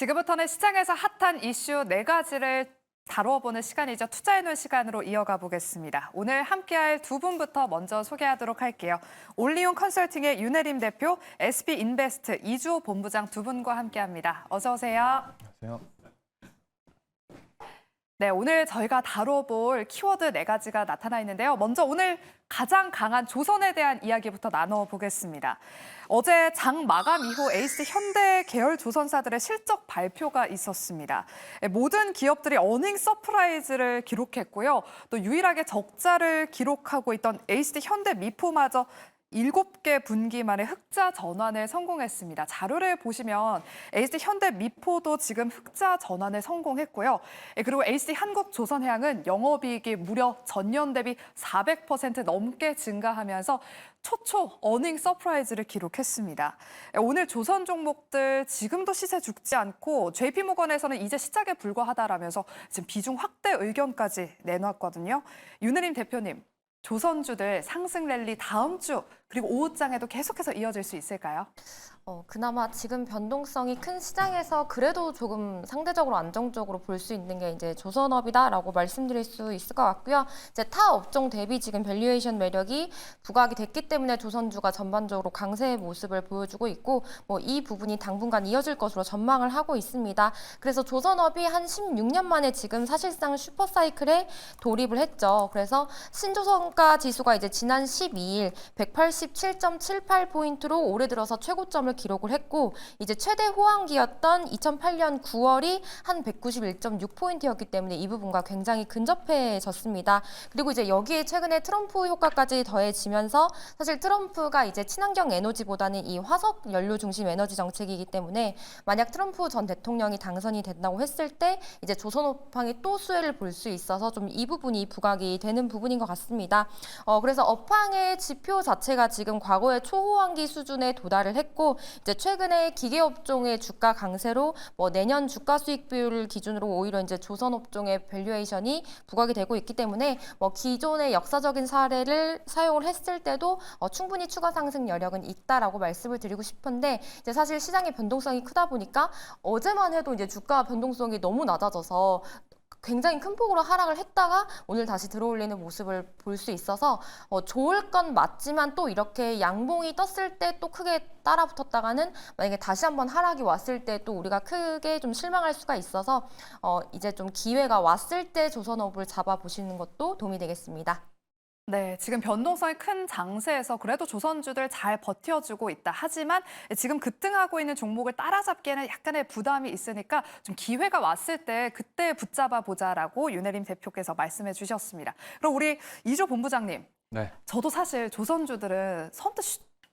지금부터는 시장에서 핫한 이슈 네가지를 다뤄보는 시간이죠. 투자해놓은 시간으로 이어가 보겠습니다. 오늘 함께할 두 분부터 먼저 소개하도록 할게요. 올리온 컨설팅의 윤혜림 대표, SB인베스트 이주호 본부장 두 분과 함께합니다. 어서 오세요. 안녕하세요. 네, 오늘 저희가 다뤄볼 키워드 네가지가 나타나 있는데요. 먼저 오늘 가장 강한 조선에 대한 이야기부터 나눠보겠습니다. 어제 장 마감 이후 에이스 현대 계열 조선사들의 실적 발표가 있었습니다. 모든 기업들이 어닝 서프라이즈를 기록했고요. 또 유일하게 적자를 기록하고 있던 에이스 현대 미포마저 7개 분기 만에 흑자 전환에 성공했습니다. 자료를 보시면 HD 현대 미포도 지금 흑자 전환에 성공했고요. 그리고 HD 한국조선해양은 영업이익이 무려 전년 대비 400% 넘게 증가하면서 초초 어닝 서프라이즈를 기록했습니다. 오늘 조선 종목들 지금도 시세 죽지 않고 JP모건에서는 이제 시작에 불과하다라면서 지금 비중 확대 의견까지 내놨거든요. 윤혜림 대표님. 조선주들 상승 랠리 다음 주 그리고 오후장에도 계속해서 이어질 수 있을까요? 그나마 지금 변동성이 큰 시장에서 그래도 조금 상대적으로 안정적으로 볼 수 있는 게 이제 조선업이다라고 말씀드릴 수 있을 것 같고요. 이제 타 업종 대비 지금 밸류에이션 매력이 부각이 됐기 때문에 조선주가 전반적으로 강세의 모습을 보여주고 있고 이 부분이 당분간 이어질 것으로 전망을 하고 있습니다. 그래서 조선업이 한 16년 만에 지금 사실상 슈퍼사이클에 돌입을 했죠. 그래서 신조선가 지수가 이제 지난 12일 187.78포인트로 올해 들어서 최고점을 기록을 했고 이제 최대 호황기였던 2008년 9월이 한 191.6포인트였기 때문에 이 부분과 굉장히 근접해졌습니다. 그리고 이제 여기에 최근에 트럼프 효과까지 더해지면서 사실 트럼프가 이제 친환경 에너지보다는 이 화석 연료 중심 에너지 정책이기 때문에 만약 트럼프 전 대통령이 당선이 된다고 했을 때 이제 조선업황이 또 수혜를 볼 수 있어서 좀 이 부분이 부각이 되는 부분인 것 같습니다. 그래서 업황의 지표 자체가 지금 과거의 초호황기 수준에 도달을 했고 이제 최근에 기계업종의 주가 강세로 내년 주가 수익 비율을 기준으로 오히려 이제 조선업종의 밸류에이션이 부각이 되고 있기 때문에 기존의 역사적인 사례를 사용을 했을 때도 충분히 추가 상승 여력은 있다라고 말씀을 드리고 싶은데 이제 사실 시장의 변동성이 크다 보니까 어제만 해도 이제 주가 변동성이 너무 낮아져서 굉장히 큰 폭으로 하락을 했다가 오늘 다시 들어올리는 모습을 볼 수 있어서 좋을 건 맞지만 또 이렇게 양봉이 떴을 때 또 크게 따라붙었다가는 만약에 다시 한번 하락이 왔을 때 또 우리가 크게 좀 실망할 수가 있어서 이제 좀 기회가 왔을 때 조선업을 잡아보시는 것도 도움이 되겠습니다. 네, 지금 변동성이 큰 장세에서 그래도 조선주들 잘 버텨주고 있다. 하지만 지금 급등하고 있는 종목을 따라잡기에는 약간의 부담이 있으니까 좀 기회가 왔을 때 그때 붙잡아 보자라고 윤혜림 대표께서 말씀해 주셨습니다. 그럼 우리 이조 본부장님, 네. 저도 사실 조선주들은 선뜻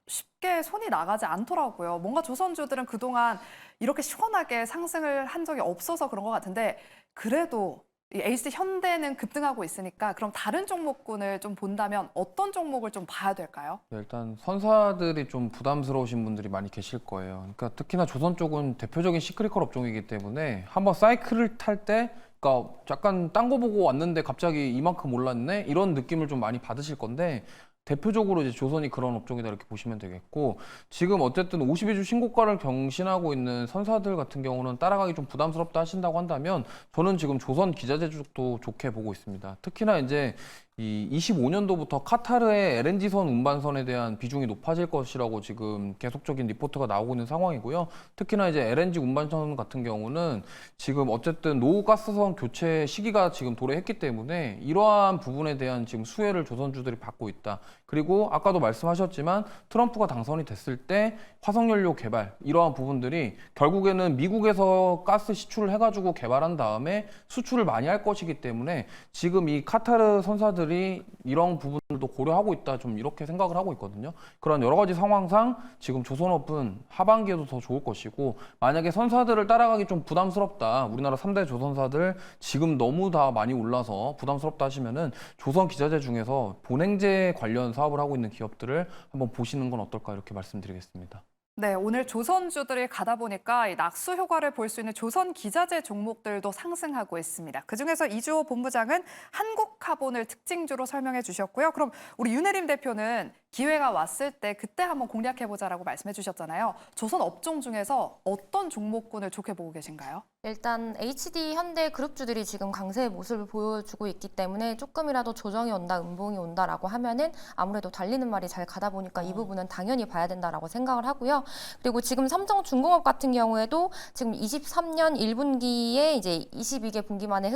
쉽게 손이 나가지 않더라고요. 뭔가 조선주들은 그동안 이렇게 시원하게 상승을 한 적이 없어서 그런 것 같은데 그래도 이 에이스 현대는 급등하고 있으니까 그럼 다른 종목군을 좀 본다면 어떤 종목을 좀 봐야 될까요? 네, 일단 선사들이 좀 부담스러우신 분들이 많이 계실 거예요. 그러니까 특히나 조선 쪽은 대표적인 시크릿컬 업종이기 때문에 한번 사이클을 탈 때 그러니까 약간 딴 거 보고 왔는데 갑자기 이만큼 올랐네? 이런 느낌을 좀 많이 받으실 건데 대표적으로 이제 조선이 그런 업종이다 이렇게 보시면 되겠고 지금 어쨌든 52주 신고가를 경신하고 있는 선사들 같은 경우는 따라가기 좀 부담스럽다 하신다고 한다면 저는 지금 조선 기자재 쪽도 좋게 보고 있습니다. 특히나 이제 이 25년도부터 카타르의 LNG선 운반선에 대한 비중이 높아질 것이라고 지금 계속적인 리포트가 나오고 있는 상황이고요. 특히나 이제 LNG 운반선 같은 경우는 지금 어쨌든 노후가스선 교체 시기가 지금 도래했기 때문에 이러한 부분에 대한 지금 수혜를 조선주들이 받고 있다. 그리고 아까도 말씀하셨지만 트럼프가 당선이 됐을 때 화석연료 개발 이러한 부분들이 결국에는 미국에서 가스 시출을 해가지고 개발한 다음에 수출을 많이 할 것이기 때문에 지금 이 카타르 선사들이 이런 부분들도 고려하고 있다 좀 이렇게 생각을 하고 있거든요. 그런 여러 가지 상황상 지금 조선업은 하반기에도 더 좋을 것이고 만약에 선사들을 따라가기 좀 부담스럽다. 우리나라 3대 조선사들 지금 너무 다 많이 올라서 부담스럽다 하시면은 조선 기자재 중에서 본행제 관련 사업을 하고 있는 기업들을 한번 보시는 건 어떨까 이렇게 말씀드리겠습니다. 네, 오늘 조선주들이 가다 보니까 이 낙수 효과를 볼 수 있는 조선 기자재 종목들도 상승하고 있습니다. 그중에서 이주호 본부장은 한국카본을 특징주로 설명해 주셨고요. 그럼 우리 윤혜림 대표는 기회가 왔을 때 그때 한번 공략해보자라고 말씀해 주셨잖아요. 조선 업종 중에서 어떤 종목군을 좋게 보고 계신가요? 일단 HD 현대 그룹주들이 지금 강세의 모습을 보여주고 있기 때문에 조금이라도 조정이 온다, 음봉이 온다라고 하면은 아무래도 달리는 말이 잘 가다 보니까 이 부분은 당연히 봐야 된다라고 생각을 하고요. 그리고 지금 삼성중공업 같은 경우에도 지금 23년 1분기에 이제 22개 분기 만에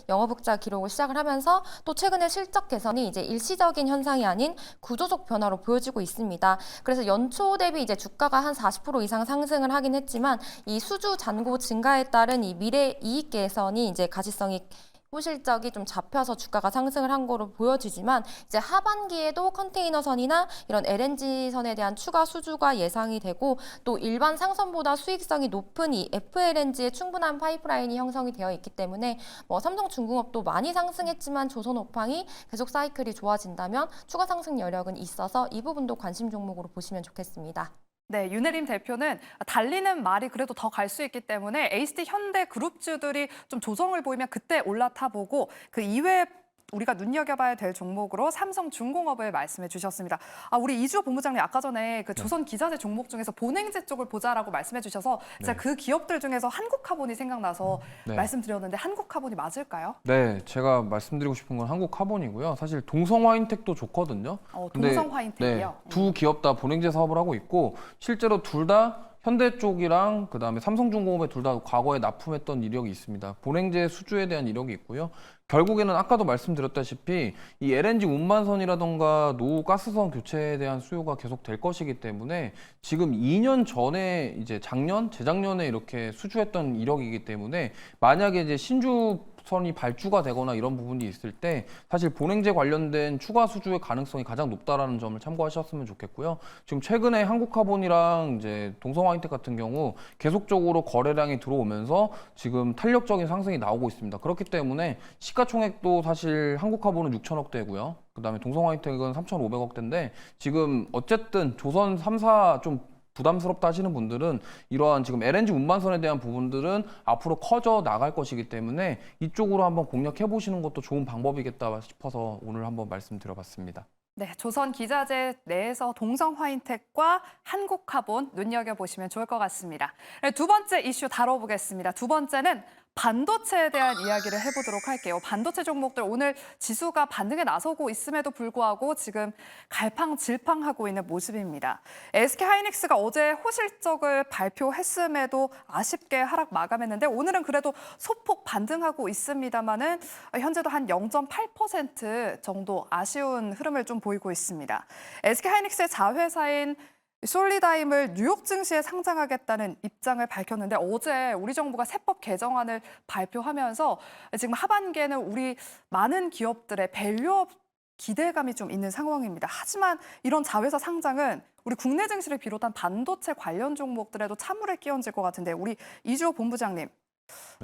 영업 흑자 기록을 시작을 하면서 또 최근에 실적 개선이 이제 일시적인 현상이 아닌 구조적 변화로 보여지고 있습니다. 그래서 연초 대비 이제 주가가 한 40% 이상 상승을 하긴 했지만 이 수주 잔고 증가에 따른 이 미래 이익 개선이 이제 가시성이 호실적이 좀 잡혀서 주가가 상승을 한 거로 보여지지만 이제 하반기에도 컨테이너선이나 이런 LNG선에 대한 추가 수주가 예상이 되고 또 일반 상선보다 수익성이 높은 이 FLNG의 충분한 파이프라인이 형성이 되어 있기 때문에 뭐 삼성중공업도 많이 상승했지만 조선오팡이 계속 사이클이 좋아진다면 추가 상승 여력은 있어서 이 부분도 관심 종목으로 보시면 좋겠습니다. 네, 윤혜림 대표는 달리는 말이 그래도 더 갈 수 있기 때문에 HD 현대 그룹주들이 좀 조정을 보이면 그때 올라타 보고 그 이외에 우리가 눈여겨봐야 될 종목으로 삼성중공업을 말씀해 주셨습니다. 우리 이주호 본부장님 아까 전에 그 조선 기자재 종목 중에서 본행제 쪽을 보자라고 말씀해 주셔서 제가 그 기업들 중에서 한국카본이 생각나서 말씀드렸는데 한국카본이 맞을까요? 네, 제가 말씀드리고 싶은 건 한국카본이고요. 사실 동성화인텍도 좋거든요. 동성화인텍이요? 두 기업 다 본행제 사업을 하고 있고 실제로 둘 다 현대 쪽이랑 그다음에 삼성중공업에 둘 다 과거에 납품했던 이력이 있습니다. 본행제 수주에 대한 이력이 있고요. 결국에는 아까도 말씀드렸다시피 이 LNG 운반선이라던가 노후 가스선 교체에 대한 수요가 계속 될 것이기 때문에 지금 2년 전에 이제 재작년에 이렇게 수주했던 이력이기 때문에 만약에 이제 신주선이 발주가 되거나 이런 부분이 있을 때 사실 본행제 관련된 추가 수주의 가능성이 가장 높다라는 점을 참고하셨으면 좋겠고요. 지금 최근에 한국카본이랑 이제 동성화인텍 같은 경우 계속적으로 거래량이 들어오면서 지금 탄력적인 상승이 나오고 있습니다. 그렇기 때문에 시가총액도 사실 한국카본은 6천억 대고요. 그다음에 동성화인텍은 3,500억 대인데 지금 어쨌든 조선 3사 좀 부담스럽다 하시는 분들은 이러한 지금 LNG 운반선에 대한 부분들은 앞으로 커져 나갈 것이기 때문에 이쪽으로 한번 공략해 보시는 것도 좋은 방법이겠다 싶어서 오늘 한번 말씀드려봤습니다. 네, 조선 기자재 내에서 동성화인텍과 한국카본 눈여겨보시면 좋을 것 같습니다. 네, 두 번째 이슈 다뤄보겠습니다. 두 번째는 반도체에 대한 이야기를 해보도록 할게요. 반도체 종목들 오늘 지수가 반등에 나서고 있음에도 불구하고 지금 갈팡질팡하고 있는 모습입니다. SK하이닉스가 어제 호실적을 발표했음에도 아쉽게 하락 마감했는데 오늘은 그래도 소폭 반등하고 있습니다만은 현재도 한 0.8% 정도 아쉬운 흐름을 좀 보이고 있습니다. SK하이닉스의 자회사인 솔리다임을 뉴욕 증시에 상장하겠다는 입장을 밝혔는데 어제 우리 정부가 세법 개정안을 발표하면서 지금 하반기에는 우리 많은 기업들의 밸류업 기대감이 좀 있는 상황입니다. 하지만 이런 자회사 상장은 우리 국내 증시를 비롯한 반도체 관련 종목들에도 찬물을 끼얹을 것 같은데 우리 이주호 본부장님,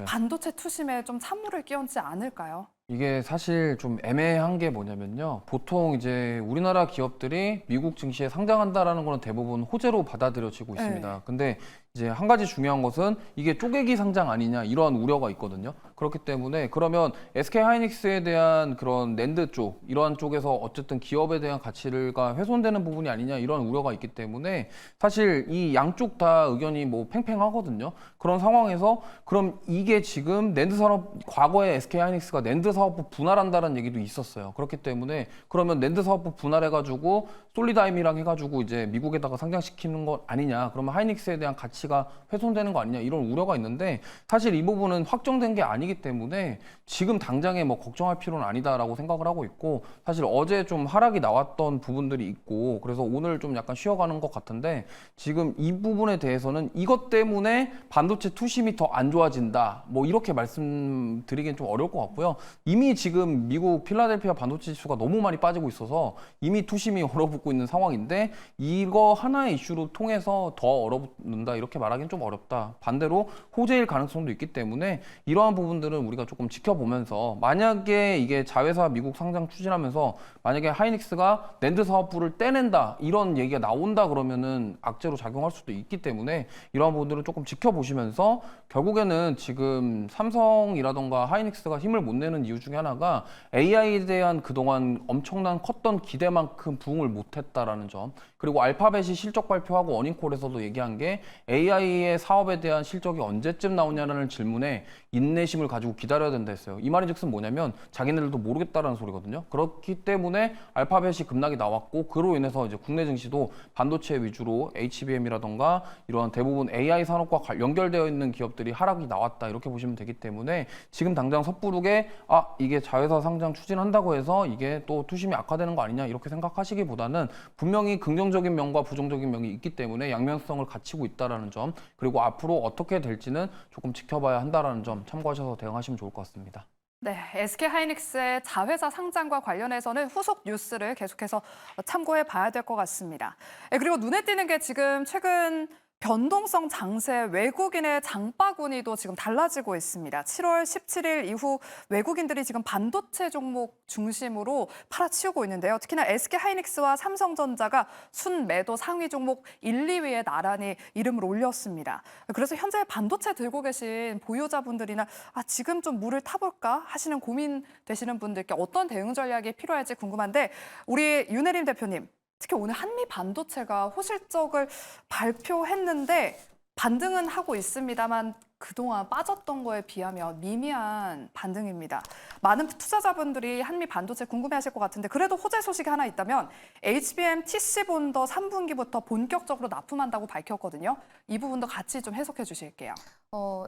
반도체 투심에 좀 찬물을 끼얹지 않을까요? 이게 사실 좀 애매한 게 뭐냐면요. 보통 이제 우리나라 기업들이 미국 증시에 상장한다라는 거는 대부분 호재로 받아들여지고 있습니다. 근데 이제 한 가지 중요한 것은 이게 쪼개기 상장 아니냐 이런 우려가 있거든요. 그렇기 때문에 그러면 SK하이닉스에 대한 그런 낸드 쪽 이러한 쪽에서 어쨌든 기업에 대한 가치가 훼손되는 부분이 아니냐 이런 우려가 있기 때문에 사실 이 양쪽 다 의견이 뭐 팽팽하거든요. 그런 상황에서 그럼 이게 지금 낸드 산업 과거에 SK하이닉스가 낸드 사업부 분할한다는 얘기도 있었어요. 그렇기 때문에 그러면 낸드 사업부 분할해가지고 솔리다임이랑 해가지고 이제 미국에다가 상장시키는 것 아니냐. 그러면 하이닉스에 대한 가치가 훼손되는 거 아니냐 이런 우려가 있는데 사실 이 부분은 확정된 게 아니기 때문에 지금 당장에 뭐 걱정할 필요는 아니다라고 생각을 하고 있고 사실 어제 좀 하락이 나왔던 부분들이 있고 그래서 오늘 좀 약간 쉬어가는 것 같은데 지금 이 부분에 대해서는 이것 때문에 반도체 투심이 더 안 좋아진다 뭐 이렇게 말씀드리기는 좀 어려울 것 같고요. 이미 지금 미국 필라델피아 반도체 지수가 너무 많이 빠지고 있어서 이미 투심이 얼어붙고 있는 상황인데 이거 하나의 이슈로 통해서 더 얼어붙는다 이렇게 말하기는 좀 어렵다. 반대로 호재일 가능성도 있기 때문에 이러한 부분들은 우리가 조금 지켜보면서 만약에 이게 자회사 미국 상장 추진하면서 만약에 하이닉스가 낸드 사업부를 떼낸다 이런 얘기가 나온다 그러면은 악재로 작용할 수도 있기 때문에 이러한 부분들은 조금 지켜보시면서 결국에는 지금 삼성이라던가 하이닉스가 힘을 못 내는 이유 이유 중에 하나가 AI에 대한 그동안 엄청난 컸던 기대만큼 부응을 못했다라는 점, 그리고 알파벳이 실적 발표하고 어닝콜에서도 얘기한 게 AI의 사업에 대한 실적이 언제쯤 나오냐라는 질문에 인내심을 가지고 기다려야 된다 했어요. 이 말인즉슨 뭐냐면 자기네들도 모르겠다라는 소리거든요. 그렇기 때문에 알파벳이 급락이 나왔고, 그로 인해서 이제 국내 증시도 반도체 위주로 HBM이라던가 이러한 대부분 AI 산업과 연결되어 있는 기업들이 하락이 나왔다, 이렇게 보시면 되기 때문에 지금 당장 섣부르게 이게 자회사 상장 추진한다고 해서 이게 또 투심이 악화되는 거 아니냐 이렇게 생각하시기보다는 분명히 긍정적인 면과 부정적인 면이 있기 때문에 양면성을 갖추고 있다라는 점, 그리고 앞으로 어떻게 될지는 조금 지켜봐야 한다라는 점 참고하셔서 대응하시면 좋을 것 같습니다. 네, SK하이닉스의 자회사 상장과 관련해서는 후속 뉴스를 계속해서 참고해 봐야 될 것 같습니다. 그리고 눈에 띄는 게 지금 최근 변동성 장세 외국인의 장바구니도 지금 달라지고 있습니다. 7월 17일 이후 외국인들이 지금 반도체 종목 중심으로 팔아치우고 있는데요. 특히나 SK하이닉스와 삼성전자가 순매도 상위 종목 1, 2위에 나란히 이름을 올렸습니다. 그래서 현재 반도체 들고 계신 보유자분들이나 지금 좀 물을 타볼까 하시는 고민 되시는 분들께 어떤 대응 전략이 필요할지 궁금한데, 우리 윤혜림 대표님, 특히 오늘 한미 반도체가 호실적을 발표했는데 반등은 하고 있습니다만 그동안 빠졌던 거에 비하면 미미한 반등입니다. 많은 투자자분들이 한미 반도체 궁금해하실 것 같은데, 그래도 호재 소식이 하나 있다면 HBM TC 본더 3분기부터 본격적으로 납품한다고 밝혔거든요. 이 부분도 같이 좀 해석해 주실게요.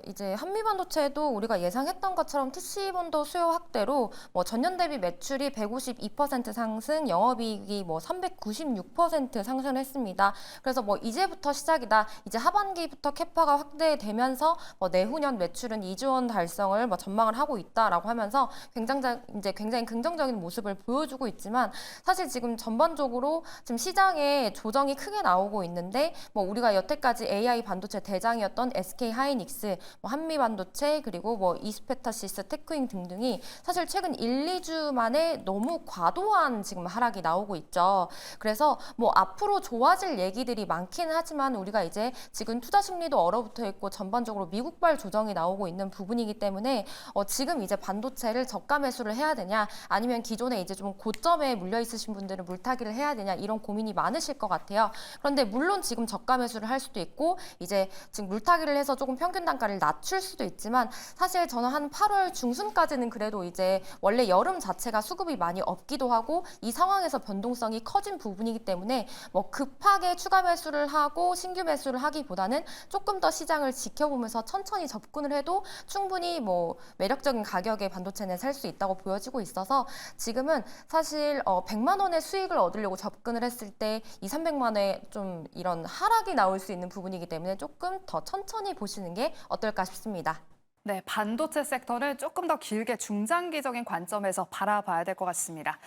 이제 한미반도체도 우리가 예상했던 것처럼 TC 본도 수요 확대로 전년 대비 매출이 152% 상승, 영업이익이 396% 상승했습니다. 그래서 이제부터 시작이다. 이제 하반기부터 캐파가 확대되면서 내후년 매출은 2조 원 달성을 전망을 하고 있다라고 하면서 굉장히 긍정적인 모습을 보여주고 있지만, 사실 지금 전반적으로 지금 시장에 조정이 크게 나오고 있는데, 우리가 여태까지 AI 반도체 대장이었던 SK하이닉스, 한미반도체, 그리고 이스페타시스, 테크인 등등이 사실 최근 1, 2주 만에 너무 과도한 지금 하락이 나오고 있죠. 그래서 앞으로 좋아질 얘기들이 많기는 하지만 우리가 이제 지금 투자 심리도 얼어붙어 있고 전반적으로 미국발 조정이 나오고 있는 부분이기 때문에 지금 이제 반도체를 저가 매수를 해야 되냐, 아니면 기존에 이제 좀 고점에 물려 있으신 분들은 물타기를 해야 되냐, 이런 고민이 많으실 것 같아요. 그런데 물론 지금 저가 매수를 할 수도 있고 이제 지금 물타기를 해서 조금 평균 단가를 낮출 수도 있지만, 사실 저는 한 8월 중순까지는 그래도 이제 원래 여름 자체가 수급이 많이 없기도 하고 이 상황에서 변동성이 커진 부분이기 때문에 급하게 추가 매수를 하고 신규 매수를 하기보다는 조금 더 시장을 지켜보면서 천천히 접근을 해도 충분히 매력적인 가격의 반도체는 살 수 있다고 보여지고 있어서, 지금은 사실 100만 원의 수익을 얻으려고 접근을 했을 때 200~300만 원에 좀 이런 하락이 나올 수 있는 부분이기 때문에 조금 더 천천히 보시는 게 어떨까 싶습니다. 네, 반도체 섹터를 조금 더 길게 중장기적인 관점에서 바라봐야 될 것 같습니다.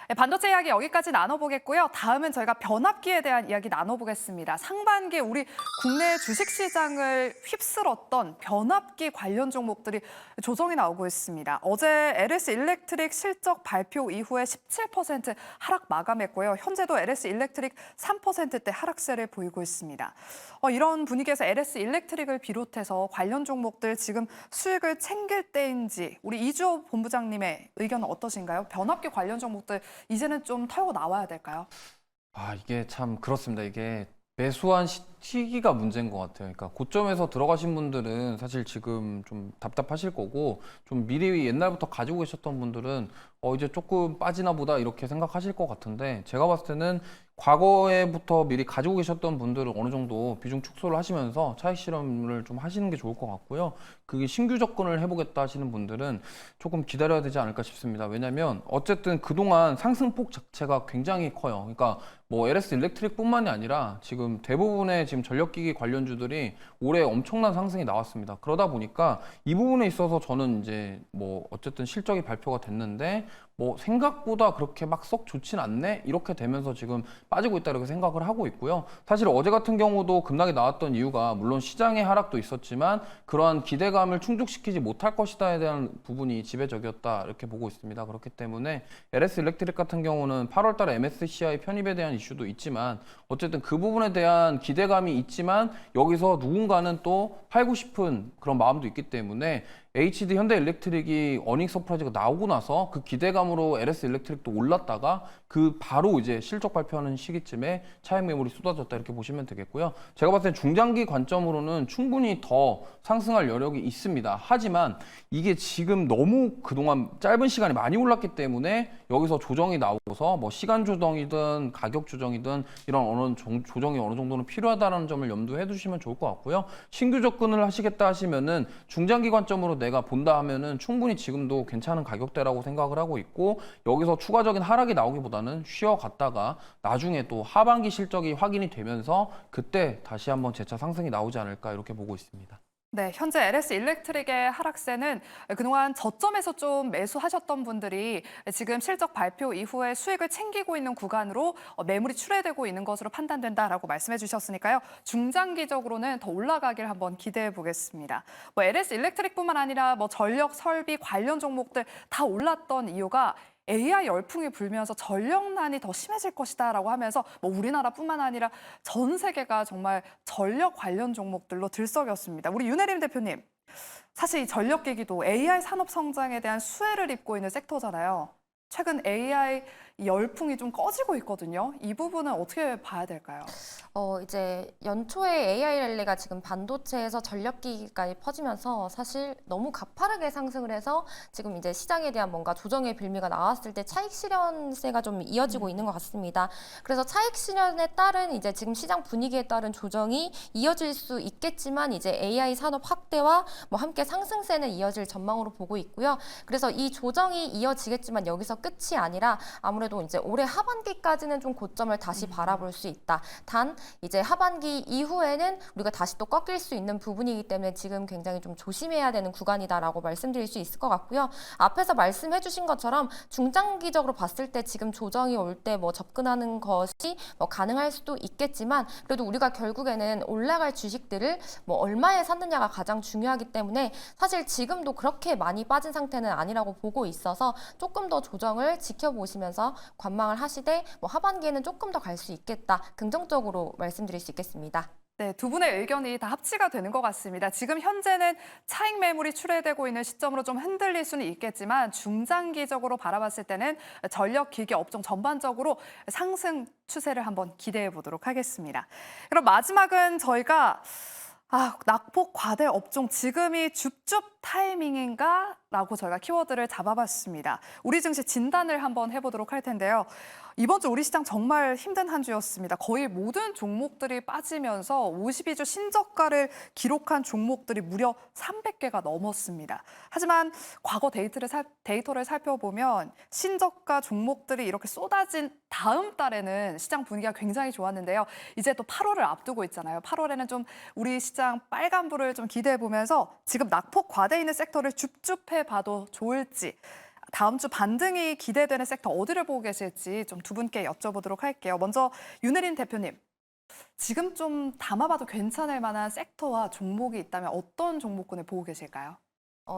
네, 반도체 이야기 여기까지 나눠보겠고요. 다음은 저희가 변압기에 대한 이야기 나눠보겠습니다. 상반기에 우리 국내 주식시장을 휩쓸었던 변압기 관련 종목들이 조정이 나오고 있습니다. 어제 LS 일렉트릭 실적 발표 이후에 17% 하락 마감했고요. 현재도 LS 일렉트릭 3%대 하락세를 보이고 있습니다. 이런 분위기에서 LS 일렉트릭을 비롯해서 관련 종목들 지금 수익을 챙길 때인지, 우리 이주호 본부장님의 의견은 어떠신가요? 변압기 관련 종목들 이제는 좀 털고 나와야 될까요? 이게 참 그렇습니다. 이게 매수한 시기가 문제인 것 같아요. 그러니까 고점에서 들어가신 분들은 사실 지금 좀 답답하실 거고, 좀 미리 옛날부터 가지고 계셨던 분들은 이제 조금 빠지나 보다 이렇게 생각하실 것 같은데, 제가 봤을 때는 과거에부터 미리 가지고 계셨던 분들은 어느 정도 비중 축소를 하시면서 차익 실험을 좀 하시는 게 좋을 것 같고요. 그게 신규 접근을 해보겠다 하시는 분들은 조금 기다려야 되지 않을까 싶습니다. 왜냐면 어쨌든 그동안 상승폭 자체가 굉장히 커요. 그러니까 LS 일렉트릭뿐만이 아니라 지금 대부분의 지금 전력기기 관련주들이 올해 엄청난 상승이 나왔습니다. 그러다 보니까 이 부분에 있어서 저는 이제 어쨌든 실적이 발표가 됐는데 생각보다 그렇게 막 썩 좋진 않네? 이렇게 되면서 지금 빠지고 있다 이렇게 생각을 하고 있고요. 사실 어제 같은 경우도 급락이 나왔던 이유가 물론 시장의 하락도 있었지만 그러한 기대감을 충족시키지 못할 것이다에 대한 부분이 지배적이었다 이렇게 보고 있습니다. 그렇기 때문에 LS 일렉트릭 같은 경우는 8월 달에 MSCI 편입에 대한 이슈도 있지만 어쨌든 그 부분에 대한 기대감이 있지만 여기서 누군가는 또 팔고 싶은 그런 마음도 있기 때문에 HD 현대일렉트릭이 어닝 서프라이즈가 나오고 나서 그 기대감으로 LS 일렉트릭도 올랐다가 그 바로 이제 실적 발표하는 시기쯤에 차익 매물이 쏟아졌다 이렇게 보시면 되겠고요. 제가 봤을 때 중장기 관점으로는 충분히 더 상승할 여력이 있습니다. 하지만 이게 지금 너무 그동안 짧은 시간에 많이 올랐기 때문에 여기서 조정이 나오고서 뭐 시간 조정이든 가격 조정이든 이런 조정이 어느 정도는 필요하다는 점을 염두에 두시면 좋을 것 같고요. 신규 접근을 하시겠다 하시면은 중장기 관점으로 내가 본다 하면은 충분히 지금도 괜찮은 가격대라고 생각을 하고 있고, 여기서 추가적인 하락이 나오기보다는 쉬어갔다가 나중에 또 하반기 실적이 확인이 되면서 그때 다시 한번 재차 상승이 나오지 않을까 이렇게 보고 있습니다. 네, 현재 LS 일렉트릭의 하락세는 그동안 저점에서 좀 매수하셨던 분들이 지금 실적 발표 이후에 수익을 챙기고 있는 구간으로 매물이 출회되고 있는 것으로 판단된다라고 말씀해 주셨으니까요. 중장기적으로는 더 올라가길 한번 기대해 보겠습니다. 뭐 LS 일렉트릭뿐만 아니라 뭐 전력 설비 관련 종목들 다 올랐던 이유가 AI 열풍이 불면서 전력난이 더 심해질 것이다라고 하면서 뭐 우리나라뿐만 아니라 전 세계가 정말 전력 관련 종목들로 들썩였습니다. 우리 윤혜림 대표님, 사실 이 전력기기도 AI 산업 성장에 대한 수혜를 입고 있는 섹터잖아요. 최근 AI 열풍이 좀 꺼지고 있거든요. 이 부분은 어떻게 봐야 될까요? 이제 연초에 AI 랠리가 지금 반도체에서 전력기기까지 퍼지면서 사실 너무 가파르게 상승을 해서 지금 이제 시장에 대한 뭔가 조정의 빌미가 나왔을 때 차익 실현세가 좀 이어지고 있는 것 같습니다. 그래서 차익 실현에 따른 이제 지금 시장 분위기에 따른 조정이 이어질 수 있겠지만 이제 AI 산업 확대와 뭐 함께 상승세는 이어질 전망으로 보고 있고요. 그래서 이 조정이 이어지겠지만 여기서 끝이 아니라 아무래도 이제 올해 하반기까지는 좀 고점을 다시 바라볼 수 있다. 단 이제 하반기 이후에는 우리가 다시 또 꺾일 수 있는 부분이기 때문에 지금 굉장히 좀 조심해야 되는 구간이다라고 말씀드릴 수 있을 것 같고요. 앞에서 말씀해 주신 것처럼 중장기적으로 봤을 때 지금 조정이 올 때 뭐 접근하는 것이 뭐 가능할 수도 있겠지만 그래도 우리가 결국에는 올라갈 주식들을 뭐 얼마에 샀느냐가 가장 중요하기 때문에 사실 지금도 그렇게 많이 빠진 상태는 아니라고 보고 있어서 조금 더 조정을 지켜보시면서 관망을 하시되 뭐 하반기에는 조금 더 갈 수 있겠다. 긍정적으로 말씀드릴 수 있겠습니다. 네, 두 분의 의견이 다 합치가 되는 것 같습니다. 지금 현재는 차익 매물이 출회되고 있는 시점으로 좀 흔들릴 수는 있겠지만 중장기적으로 바라봤을 때는 전력기기 업종 전반적으로 상승 추세를 한번 기대해 보도록 하겠습니다. 그럼 마지막은 저희가 낙폭 과대 업종 지금이 줍줍 타이밍인가? 라고 저희가 키워드를 잡아봤습니다. 우리 증시 진단을 한번 해보도록 할 텐데요. 이번 주 우리 시장 정말 힘든 한 주였습니다. 거의 모든 종목들이 빠지면서 52주 신저가를 기록한 종목들이 무려 300개가 넘었습니다. 하지만 과거 데이터를 살펴보면 신저가 종목들이 이렇게 쏟아진 다음 달에는 시장 분위기가 굉장히 좋았는데요. 이제 또 8월을 앞두고 있잖아요. 8월에는 좀 우리 시장 빨간불을 좀 기대해 보면서 지금 낙폭 과대 있는 섹터를 줍줍해 봐도 좋을지, 다음 주 반등이 기대되는 섹터 어디를 보고 계실지 좀 두 분께 여쭤보도록 할게요. 먼저 윤혜린 대표님, 지금 좀 담아봐도 괜찮을 만한 섹터와 종목이 있다면 어떤 종목군을 보고 계실까요?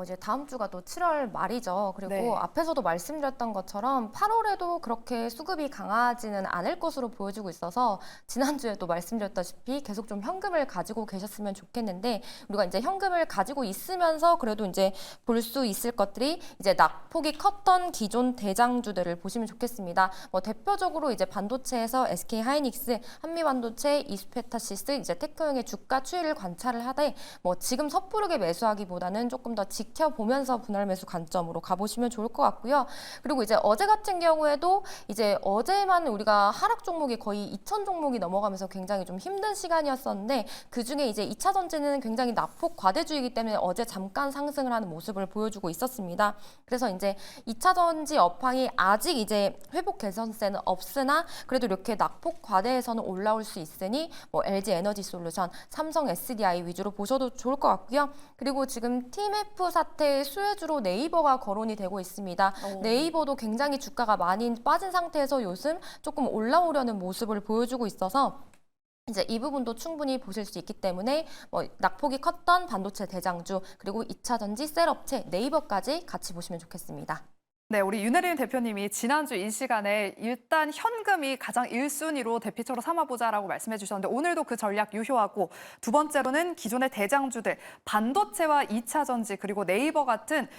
이제 다음 주가 또 7월 말이죠. 그리고 네. 앞에서도 말씀드렸던 것처럼 8월에도 그렇게 수급이 강하지는 않을 것으로 보여지고 있어서 지난주에도 말씀드렸다시피 계속 좀 현금을 가지고 계셨으면 좋겠는데 우리가 이제 현금을 가지고 있으면서 그래도 이제 볼 수 있을 것들이 이제 낙폭이 컸던 기존 대장주들을 보시면 좋겠습니다. 뭐 대표적으로 이제 반도체에서 SK 하이닉스, 한미반도체, 이스페타시스, 이제 테크형의 주가 추이를 관찰을 하되 뭐 지금 섣부르게 매수하기보다는 조금 더 지켜보면서 분할 매수 관점으로 가보시면 좋을 것 같고요. 그리고 이제 어제 같은 경우에도 이제 어제만 우리가 하락 종목이 거의 2,000 종목이 넘어가면서 굉장히 좀 힘든 시간이었었는데 그중에 이제 2차 전지는 굉장히 낙폭 과대주의이기 때문에 어제 잠깐 상승을 하는 모습을 보여주고 있었습니다. 그래서 이제 2차 전지 업황이 아직 이제 회복 개선세는 없으나 그래도 이렇게 낙폭 과대에서는 올라올 수 있으니 뭐 LG 에너지 솔루션, 삼성 SDI 위주로 보셔도 좋을 것 같고요. 그리고 지금 TMF 사태의 수혜주로 네이버가 거론이 되고 있습니다. 네이버도 굉장히 주가가 많이 빠진 상태에서 요즘 조금 올라오려는 모습을 보여주고 있어서 이제 이 부분도 충분히 보실 수 있기 때문에 뭐 낙폭이 컸던 반도체 대장주 그리고 2차 전지 셀업체 네이버까지 같이 보시면 좋겠습니다. 네, 우리 윤혜림 대표님이 지난주 이 시간에 일단 현금이 가장 1순위로 대피처로 삼아보자라고 말씀해 주셨는데 오늘도 그 전략 유효하고 두 번째로는 기존의 대장주들, 반도체와 2차 전지 그리고 네이버 같은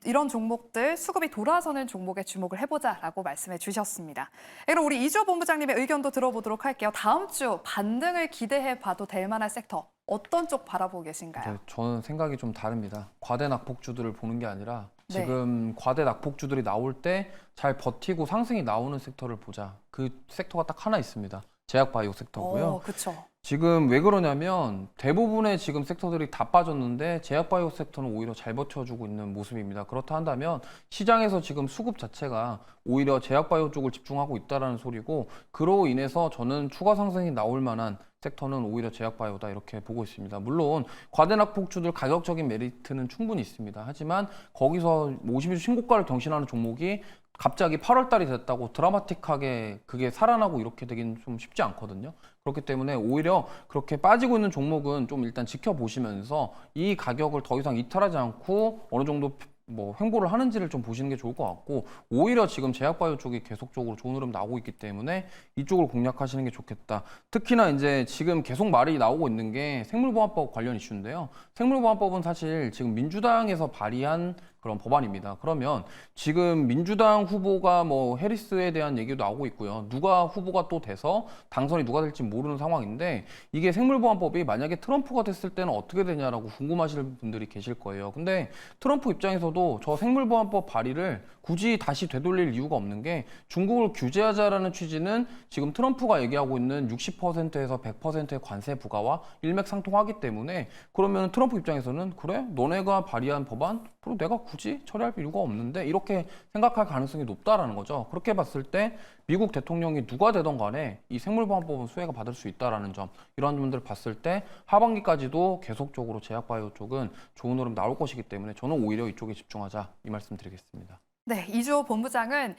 이런 종목들 수급이 돌아서는 종목에 주목을 해보자라고 말씀해 주셨습니다. 그럼 우리 이주호 본부장님의 의견도 들어보도록 할게요. 다음 주 반등을 기대해 봐도 될 만한 섹터 어떤 쪽 바라보고 계신가요? 네, 저는 생각이 좀 다릅니다. 과대 낙폭주들을 보는 게 아니라 네. 지금 과대 낙폭주들이 나올 때 잘 버티고 상승이 나오는 섹터를 보자. 그 섹터가 딱 하나 있습니다. 제약바이오 섹터고요. 그렇죠. 지금 왜 그러냐면 대부분의 지금 섹터들이 다 빠졌는데 제약바이오 섹터는 오히려 잘 버텨주고 있는 모습입니다. 그렇다 한다면 시장에서 지금 수급 자체가 오히려 제약바이오 쪽을 집중하고 있다는 소리고 그로 인해서 저는 추가 상승이 나올 만한 섹터는 오히려 제약바이오다 이렇게 보고 있습니다. 물론 과대낙폭주들 가격적인 메리트는 충분히 있습니다. 하지만 거기서 52주 신고가를 경신하는 종목이 갑자기 8월 달이 됐다고 드라마틱하게 그게 살아나고 이렇게 되긴 좀 쉽지 않거든요. 그렇기 때문에 오히려 그렇게 빠지고 있는 종목은 좀 일단 지켜보시면서 이 가격을 더 이상 이탈하지 않고 어느 정도 뭐 횡보를 하는지를 좀 보시는 게 좋을 것 같고 오히려 지금 제약바이오 쪽이 계속적으로 좋은 흐름 나오고 있기 때문에 이쪽을 공략하시는 게 좋겠다. 특히나 이제 지금 계속 말이 나오고 있는 게 생물보안법 관련 이슈인데요. 생물보안법은 사실 지금 민주당에서 발의한 그런 법안입니다. 그러면 지금 민주당 후보가 뭐 해리스에 대한 얘기도 나오고 있고요. 누가 후보가 또 돼서 당선이 누가 될지 모르는 상황인데 이게 생물보안법이 만약에 트럼프가 됐을 때는 어떻게 되냐라고 궁금하실 분들이 계실 거예요. 근데 트럼프 입장에서도 저 생물보안법 발의를 굳이 다시 되돌릴 이유가 없는 게 중국을 규제하자라는 취지는 지금 트럼프가 얘기하고 있는 60%에서 100%의 관세 부과와 일맥상통하기 때문에 그러면 트럼프 입장에서는 그래? 너네가 발의한 법안? 그럼 내가 굳이 처리할 이유가 없는데 이렇게 생각할 가능성이 높다라는 거죠. 그렇게 봤을 때 미국 대통령이 누가 되던 간에 이 생물보안법은 수혜가 받을 수 있다라는 점 이런 점들을 봤을 때 하반기까지도 계속적으로 제약바이오 쪽은 좋은 흐름 나올 것이기 때문에 저는 오히려 이쪽에 집중하자 이 말씀 드리겠습니다. 네, 이주호 본부장은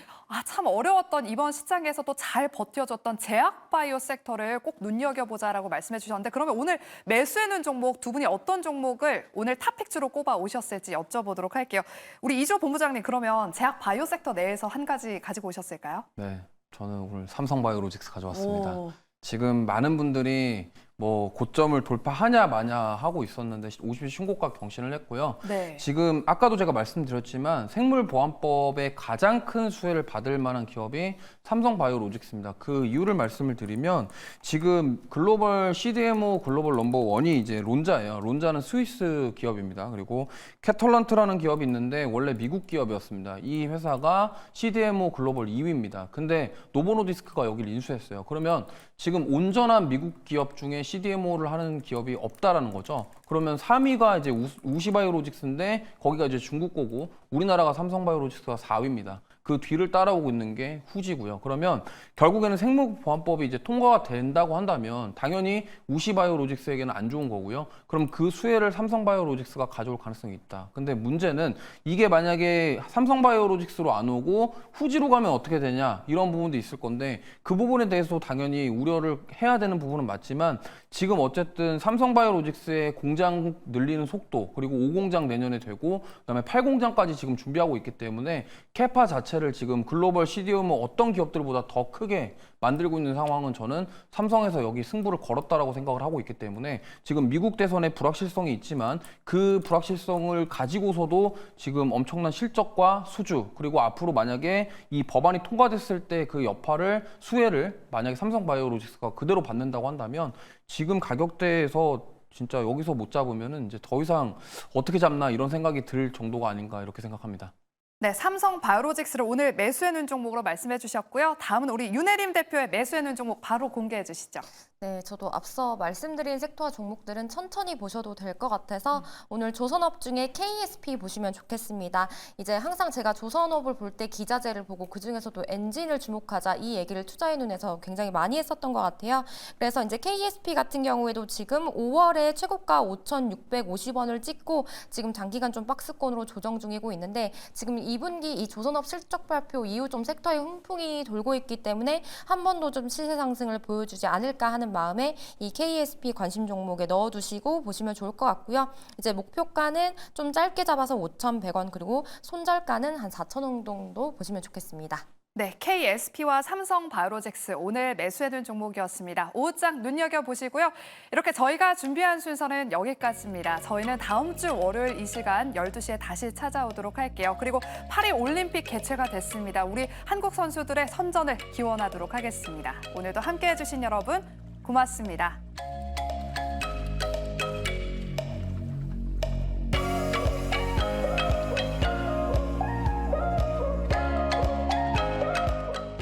참 어려웠던 이번 시장에서도 잘 버텨줬던 제약바이오 섹터를 꼭 눈여겨보자라고 말씀해 주셨는데 그러면 오늘 매수해놓은 종목 두 분이 어떤 종목을 오늘 탑픽주로 꼽아 오셨을지 여쭤보도록 할게요. 우리 이주호 본부장님 그러면 제약바이오 섹터 내에서 한 가지 가지고 오셨을까요? 네, 저는 오늘 삼성바이오로직스 가져왔습니다. 오. 지금 많은 분들이 뭐 고점을 돌파하냐 마냐 하고 있었는데 50일 신고가 경신을 했고요. 네. 지금 아까도 제가 말씀드렸지만 생물보안법에 가장 큰 수혜를 받을 만한 기업이 삼성바이오로직스입니다. 그 이유를 말씀을 드리면 지금 글로벌 CDMO 글로벌 넘버 원이 이제 론자예요. 론자는 스위스 기업입니다. 그리고 캐톨란트라는 기업이 있는데 원래 미국 기업이었습니다. 이 회사가 CDMO 글로벌 2위입니다. 근데 노보노디스크가 여기를 인수했어요. 그러면 지금 온전한 미국 기업 중에 CDMO를 하는 기업이 없다라는 거죠. 그러면 3위가 이제 우시바이오로직스인데 거기가 이제 중국 거고 우리나라가 삼성바이오로직스가 4위입니다. 그 뒤를 따라오고 있는 게 후지고요. 그러면 결국에는 생물보안법이 이제 통과가 된다고 한다면 당연히 우시바이오로직스에게는 안 좋은 거고요. 그럼 그 수혜를 삼성바이오로직스가 가져올 가능성이 있다. 근데 문제는 이게 만약에 삼성바이오로직스로 안 오고 후지로 가면 어떻게 되냐 이런 부분도 있을 건데 그 부분에 대해서 당연히 우려를 해야 되는 부분은 맞지만 지금 어쨌든 삼성바이오로직스의 공장 늘리는 속도 그리고 5공장 내년에 되고 그다음에 8공장까지 지금 준비하고 있기 때문에 캐파 자체를 지금 글로벌 CDMO 어떤 기업들보다 더 크게 만들고 있는 상황은 저는 삼성에서 여기 승부를 걸었다라고 생각을 하고 있기 때문에 지금 미국 대선에 불확실성이 있지만 그 불확실성을 가지고서도 지금 엄청난 실적과 수주 그리고 앞으로 만약에 이 법안이 통과됐을 때 그 여파를 수혜를 만약에 삼성바이오로직스가 그대로 받는다고 한다면 지금 가격대에서 진짜 여기서 못 잡으면은 이제 더 이상 어떻게 잡나 이런 생각이 들 정도가 아닌가 이렇게 생각합니다. 네, 삼성바이오로직스를 오늘 매수해놓은 종목으로 말씀해 주셨고요. 다음은 우리 윤혜림 대표의 매수해놓은 종목 바로 공개해 주시죠. 네, 저도 앞서 말씀드린 섹터와 종목들은 천천히 보셔도 될 것 같아서 오늘 조선업 중에 KSP 보시면 좋겠습니다. 이제 항상 제가 조선업을 볼 때 기자재를 보고 그중에서도 엔진을 주목하자 이 얘기를 투자의 눈에서 굉장히 많이 했었던 것 같아요. 그래서 이제 KSP 같은 경우에도 지금 5월에 최고가 5,650원을 찍고 지금 장기간 좀 박스권으로 조정 중이고 있는데 지금 2분기 이 조선업 실적 발표 이후 좀 섹터의 훈풍이 돌고 있기 때문에 한 번 더 좀 시세 상승을 보여주지 않을까 하는 마음에 이 KSP 관심 종목에 넣어두시고 보시면 좋을 것 같고요. 이제 목표가는 좀 짧게 잡아서 5,100원 그리고 손절가는 한 4,000원 정도 보시면 좋겠습니다. 네, KSP와 삼성바이오로직스 오늘 매수해둔 종목이었습니다. 오후장 눈여겨보시고요. 이렇게 저희가 준비한 순서는 여기까지입니다. 저희는 다음 주 월요일 이 시간 12시에 다시 찾아오도록 할게요. 그리고 파리 올림픽 개최가 됐습니다. 우리 한국 선수들의 선전을 기원하도록 하겠습니다. 오늘도 함께해 주신 여러분 고맙습니다.